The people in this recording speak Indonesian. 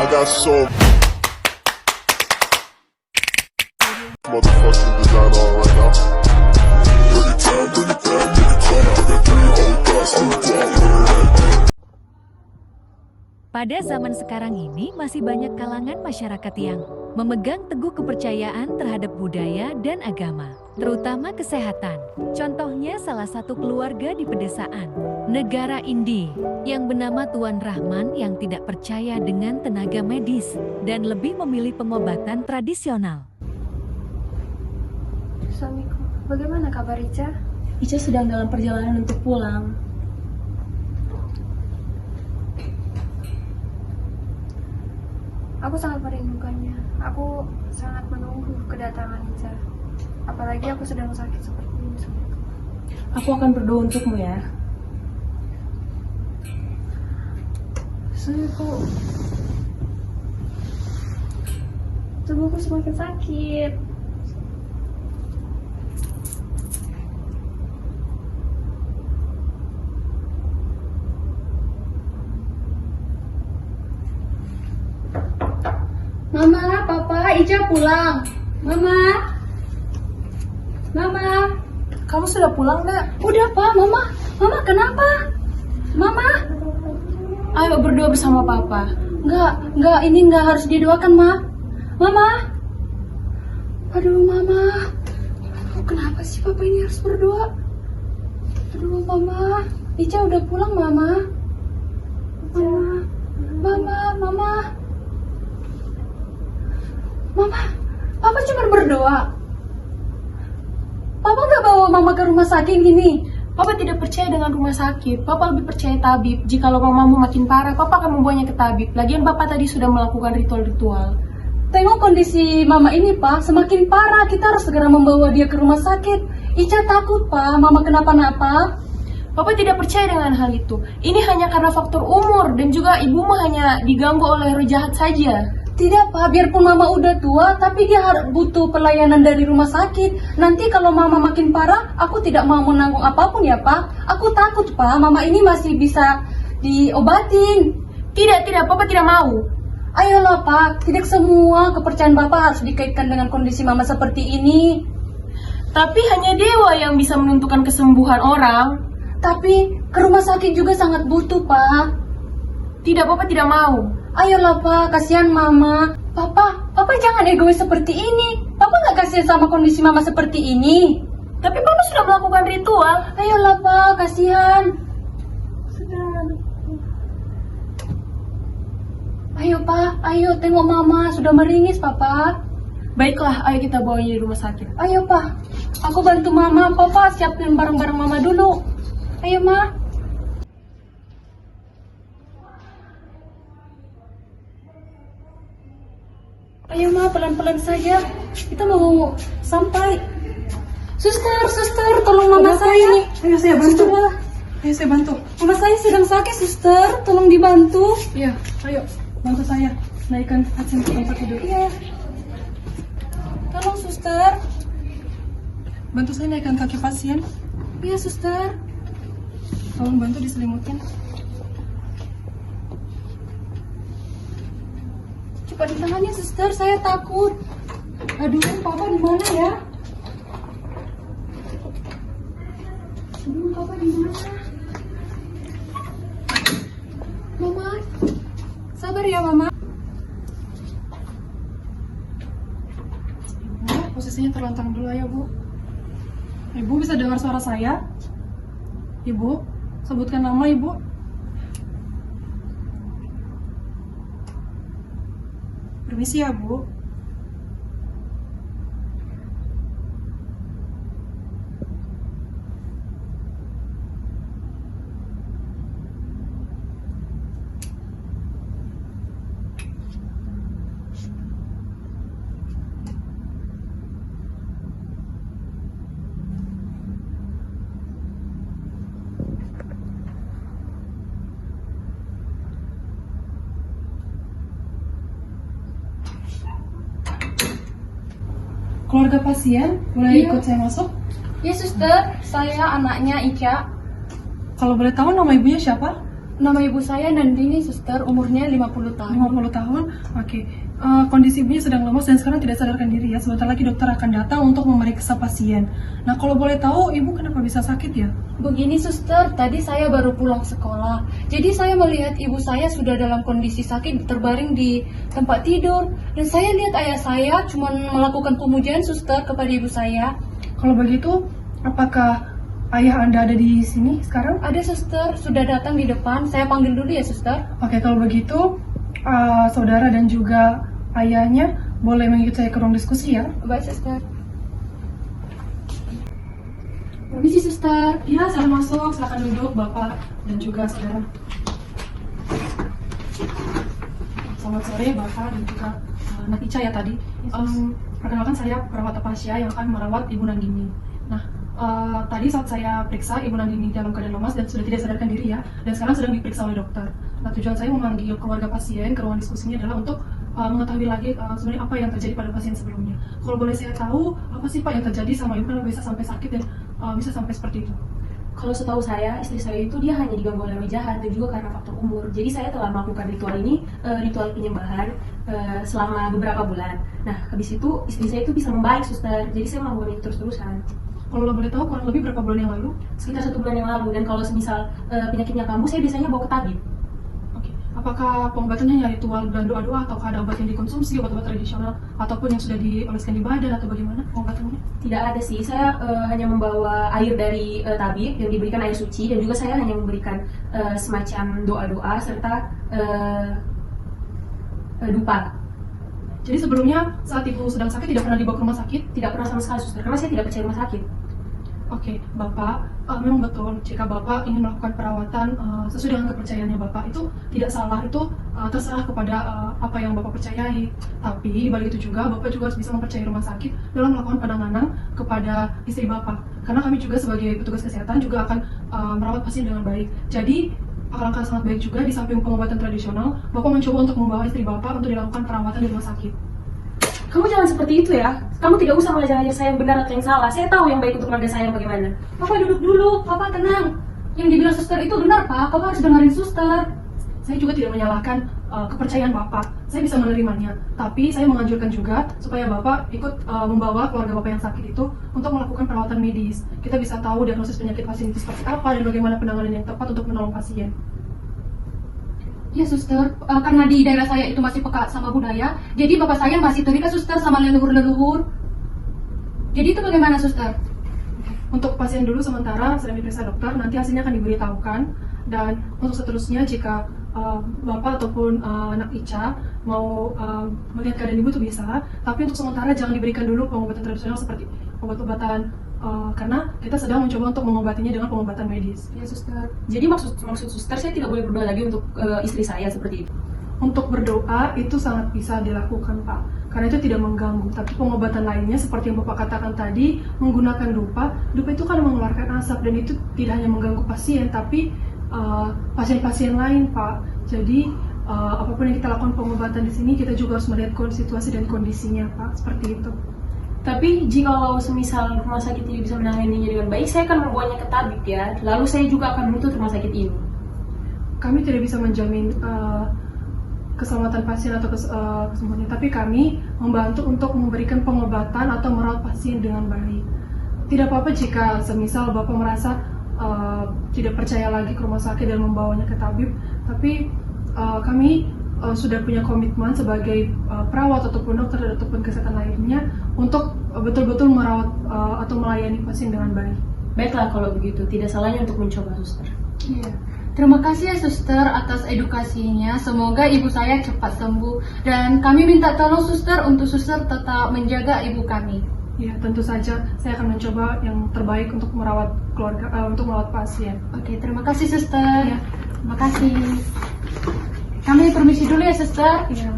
got so motherfucking design on right now. Bring it down, bring it down, bring it down. I got 3 old guys on the block. Pada zaman sekarang ini masih banyak kalangan masyarakat yang memegang teguh kepercayaan terhadap budaya dan agama, terutama kesehatan. Contohnya salah satu keluarga di pedesaan, negara Indi, yang bernama Tuan Rahman yang tidak percaya dengan tenaga medis dan lebih memilih pengobatan tradisional. Suamiku, bagaimana kabar Ica? Ica sedang dalam perjalanan untuk pulang. Aku sangat merindukannya. Aku sangat menunggu kedatangan Ica. Apalagi aku sedang sakit seperti ini. Aku akan berdoa untukmu ya. Suamiku, tubuhku semakin sakit. Mama, Papa, Ica pulang. Mama. Kamu sudah pulang, Nak? Udah, Pak. Mama kenapa? Mama. Ayo berdoa bersama Papa. Enggak, ini enggak harus didoakan, Ma. Mama. Aduh, Mama. Kenapa sih Papa ini harus berdoa? Aduh, Mama. Ica udah pulang, Mama. Mama, Papa cuma berdoa. Papa gak bawa Mama ke rumah sakit gini. Papa tidak percaya dengan rumah sakit. Papa lebih percaya tabib. Jikalau mamamu makin parah, Papa akan membawanya ke tabib. Lagian Papa tadi sudah melakukan ritual-ritual. Tengok kondisi Mama ini, Pak. Semakin parah. Kita harus segera membawa dia ke rumah sakit. Ica takut, Pak. Mama kenapa-napa. Papa tidak percaya dengan hal itu. Ini hanya karena faktor umur. Dan juga ibumu hanya diganggu oleh roh jahat saja. Tidak, Pak, biarpun Mama udah tua, tapi dia butuh pelayanan dari rumah sakit. Nanti kalau Mama makin parah, aku tidak mau menanggung apapun ya, Pak. Aku takut, Pak, Mama ini masih bisa diobatin. Tidak, Papa tidak mau. Ayolah, Pak, tidak semua kepercayaan Bapak harus dikaitkan dengan kondisi Mama seperti ini. Tapi hanya dewa yang bisa menentukan kesembuhan orang. Tapi ke rumah sakit juga sangat butuh, Pak. Tidak, Papa tidak mau. Ayolah, Pak, kasihan Mama. Papa jangan egois seperti ini. Papa gak kasihan sama kondisi Mama seperti ini. Tapi Papa sudah melakukan ritual. Ayolah, Pak, kasihan. Ayo, Pak, ayo tengok Mama, sudah meringis, Papa. Baiklah, ayo kita bawanya di rumah sakit. Ayo, Pak, aku bantu Mama. Papa siapin barang-barang Mama dulu. Ayo, Ma. Ayo, Ma, pelan-pelan saja. Kita mau sampai. Suster, tolong Mama saya. Ayo saya bantu. Mama saya sedang sakit, Suster. Tolong dibantu. Iya, ayo bantu saya. Naikkan pasien ke tempat tidur. Iya. Tolong, Suster. Bantu saya naikkan kaki pasien. Iya, Suster. Tolong bantu diselimutin. Cepat ditangani, Suster. Saya takut. Aduh, Papa di mana ya? Aduh, Papa di mana? Mama, sabar ya, Mama. Ibu, posisinya terlentang dulu ya, Bu. Ibu bisa dengar suara saya? Ibu, sebutkan nama Ibu. Permisi ya, Bu. Keluarga pasien, boleh ikut saya masuk? Ya, Suster. Saya anaknya Ica. Kalau boleh tahu nama ibunya siapa? Nama ibu saya Nandini, suster, umurnya 50 tahun. 50 tahun? Oke. Kondisi ibunya sedang lemas dan sekarang tidak sadarkan diri ya. Sebentar lagi dokter akan datang untuk memeriksa pasien. Nah, kalau boleh tahu, ibu kenapa bisa sakit ya? Begini suster, tadi saya baru pulang sekolah. Jadi saya melihat ibu saya sudah dalam kondisi sakit terbaring di tempat tidur. Dan saya lihat ayah saya cuma melakukan pemujaan suster kepada ibu saya. Kalau begitu, apakah ayah Anda ada di sini sekarang? Ada suster, sudah datang di depan. Saya panggil dulu ya suster. Oke, kalau begitu, saudara dan juga ayahnya boleh mengikuti saya ke ruang diskusi ya. Baik suster. Permisi suster. Iya, saya masuk. Silakan duduk, Bapak dan juga saudara. Selamat sore, Bapak dan juga Anak Ica ya tadi. Perkenalkan saya perawat Tasya yang akan merawat Ibu Nandini. Nah, tadi saat saya periksa Ibu Nandini dalam keadaan lemas dan sudah tidak sadarkan diri ya, dan sekarang sedang diperiksa oleh dokter. Nah, tujuan saya memanggil keluarga pasien ke ruang diskusinya adalah untuk mengetahui lagi sebenarnya apa yang terjadi pada pasien sebelumnya. Kalau boleh saya tahu, apa sih Pak yang terjadi sama Ibu kenapa bisa sampai sakit dan bisa sampai seperti itu? Kalau setahu saya, istri saya itu dia hanya diganggu oleh roh jahat dan juga karena faktor umur. Jadi saya telah melakukan ritual ini, ritual penyembahan selama beberapa bulan. Nah, habis itu istri saya itu bisa membaik, suster. Jadi saya melakukan itu terus-terusan. Kalau boleh tahu, kurang lebih berapa bulan yang lalu? Sekitar 1 bulan yang lalu. Dan kalau semisal penyakitnya kambuh, saya biasanya bawa ke tabib. Oke. Apakah pengobatannya hanya ritual dan doa-doa, atau ada obat yang dikonsumsi, obat-obat tradisional, ataupun yang sudah dioleskan di badan, atau bagaimana pengobatannya? Tidak ada sih, saya hanya membawa air dari tabib yang diberikan air suci, dan juga saya hanya memberikan semacam doa-doa serta dupa. Jadi sebelumnya saat ibu sedang sakit tidak pernah dibawa ke rumah sakit? Tidak pernah sama sekali, suster, karena saya tidak percaya rumah sakit. Oke, Bapak, memang betul jika Bapak ingin melakukan perawatan sesuai dengan kepercayaannya Bapak, itu tidak salah, itu terserah kepada apa yang Bapak percayai. Tapi di balik itu juga Bapak juga harus bisa mempercayai rumah sakit dalam melakukan penanganan kepada istri Bapak. Karena kami juga sebagai petugas kesehatan juga akan merawat pasien dengan baik. Jadi alangkah sangat baik juga di samping pengobatan tradisional, Bapak mencoba untuk membawa istri Bapak untuk dilakukan perawatan di rumah sakit. Kamu jangan seperti itu ya. Kamu tidak usah mengajar-ajar saya yang benar atau yang salah. Saya tahu yang baik untuk keluarga saya bagaimana. Papa duduk dulu, Papa tenang. Yang dibilang suster itu benar Pak, Papa harus dengerin suster. Saya juga tidak menyalahkan kepercayaan Bapak. Saya bisa menerimanya. Tapi saya menganjurkan juga supaya Bapak ikut membawa keluarga Bapak yang sakit itu untuk melakukan perawatan medis. Kita bisa tahu diagnosis penyakit pasien itu seperti apa dan bagaimana penanganan yang tepat untuk menolong pasien. Ya suster, karena di daerah saya itu masih peka sama budaya, jadi bapak saya masih terikat suster sama leluhur-leluhur. Jadi itu bagaimana suster? Untuk pasien dulu sementara sedang diperiksa dokter, nanti hasilnya akan diberitahukan. Dan untuk seterusnya jika Bapak ataupun anak Ica mau melihat keadaan ibu itu bisa, tapi untuk sementara jangan diberikan dulu pengobatan tradisional seperti obat-obatan karena kita sedang mencoba untuk mengobatinya dengan pengobatan medis. Ya suster. Jadi maksud suster saya tidak boleh berdoa lagi untuk istri saya seperti itu. Untuk berdoa itu sangat bisa dilakukan Pak, karena itu tidak mengganggu. Tapi pengobatan lainnya seperti yang Bapak katakan tadi, menggunakan dupa itu kan mengeluarkan asap dan itu tidak hanya mengganggu pasien, tapi pasien-pasien lain Pak. Jadi apapun yang kita lakukan pengobatan di sini, kita juga harus melihat situasi dan kondisinya Pak, seperti itu. Tapi jika semisal rumah sakit tidak bisa menanganinya dengan baik, saya akan membawanya ke tabib ya. Lalu saya juga akan menuntut rumah sakit ini. Kami tidak bisa menjamin keselamatan pasien atau kesembuhannya, tapi kami membantu untuk memberikan pengobatan atau merawat pasien dengan baik. Tidak apa-apa jika semisal Bapak merasa tidak percaya lagi ke rumah sakit dan membawanya ke tabib, tapi kami sudah punya komitmen sebagai perawat ataupun dokter ataupun kesehatan lainnya untuk betul-betul merawat atau melayani pasien dengan baik. Baiklah kalau begitu, tidak salahnya untuk mencoba, suster. Iya. Terima kasih ya suster atas edukasinya. Semoga ibu saya cepat sembuh. Dan kami minta tolong suster untuk suster tetap menjaga ibu kami. Ya, tentu saja saya akan mencoba yang terbaik untuk merawat keluarga, untuk merawat pasien. Oke, terima kasih suster. Ya. Terima kasih. Kami permisi dulu ya suster. Ya.